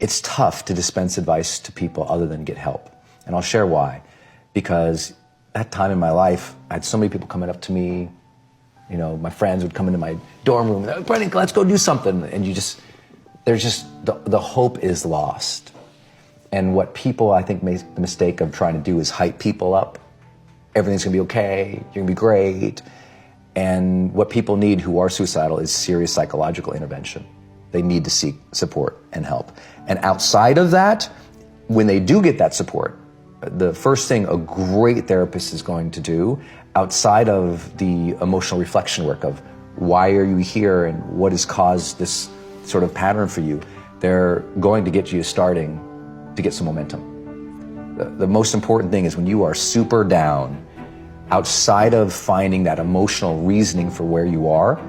it's tough to dispense advice to people other than get help. And I'll share why. Because that time in my life, I had so many people coming up to me. You know, my friends would come into my dorm room and, Brendan, let's go do something. And the hope is lost. And what people, I think, make the mistake of trying to do is hype people up. Everything's gonna be okay, you're gonna be great. And what people need who are suicidal is serious psychological intervention. They need to seek support and help. And outside of that, when they do get that support, the first thing a great therapist is going to do, outside of the emotional reflection work of why are you here and what has caused this sort of pattern for you, they're going to get you starting to get some momentum. The most important thing is when you are super down, outside of finding that emotional reasoning for where you are,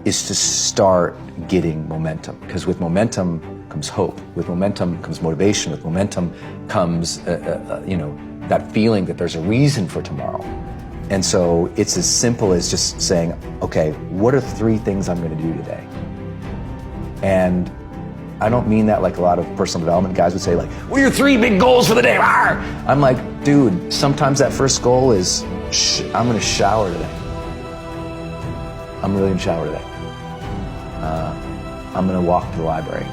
is to start getting momentum. Because with momentum comes hope. With momentum comes motivation. With momentum comes, that feeling that there's a reason for tomorrow. And so it's as simple as just saying, okay, what are 3 things I'm going to do today? And I don't mean that like a lot of personal development guys would say, like, what are your 3 big goals for the day? Arr! I'm like, dude, sometimes that first goal is, I'm going to shower today. I'm really going to shower today. I'm going to walk to the library.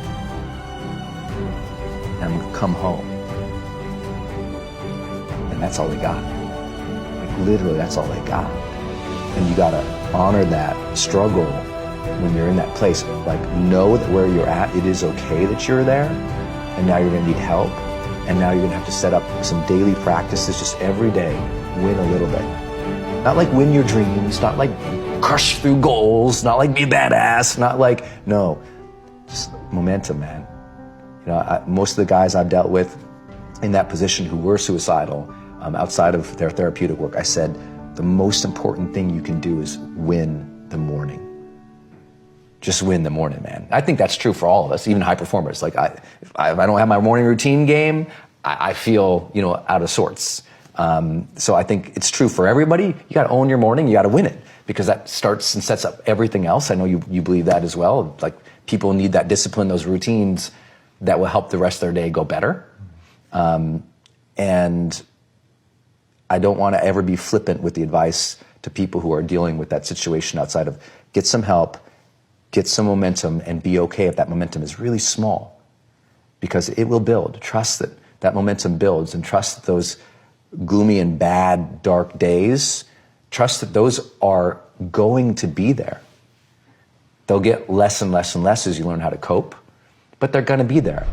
And I'm going to come home. And that's all they got. Like, literally, that's all they got. And you got to honor that struggle when you're in that place. Like, know that where you're at, it is okay that you're there. And now you're going to need help. And now you're going to have to set up some daily practices just every day. Win a little bit. Not like win your dreams, not like crush through goals, not like be a badass, not like, no, just momentum, man. You know, most of the guys I've dealt with in that position who were suicidal, outside of their therapeutic work, I said, the most important thing you can do is win the morning. Just win the morning, man. I think that's true for all of us, even high performers. Like, if I don't have my morning routine game, I feel, out of sorts. So I think it's true for everybody. You got to own your morning. You got to win it, because that starts and sets up everything else. I know you believe that as well. Like, people need that discipline, those routines that will help the rest of their day go better. And I don't want to ever be flippant with the advice to people who are dealing with that situation outside of get some help, get some momentum, and be okay if that momentum is really small, because it will build. Trust that momentum builds, and trust that those gloomy and bad, dark days, trust that those are going to be there. They'll get less and less and less as you learn how to cope, but they're going to be there.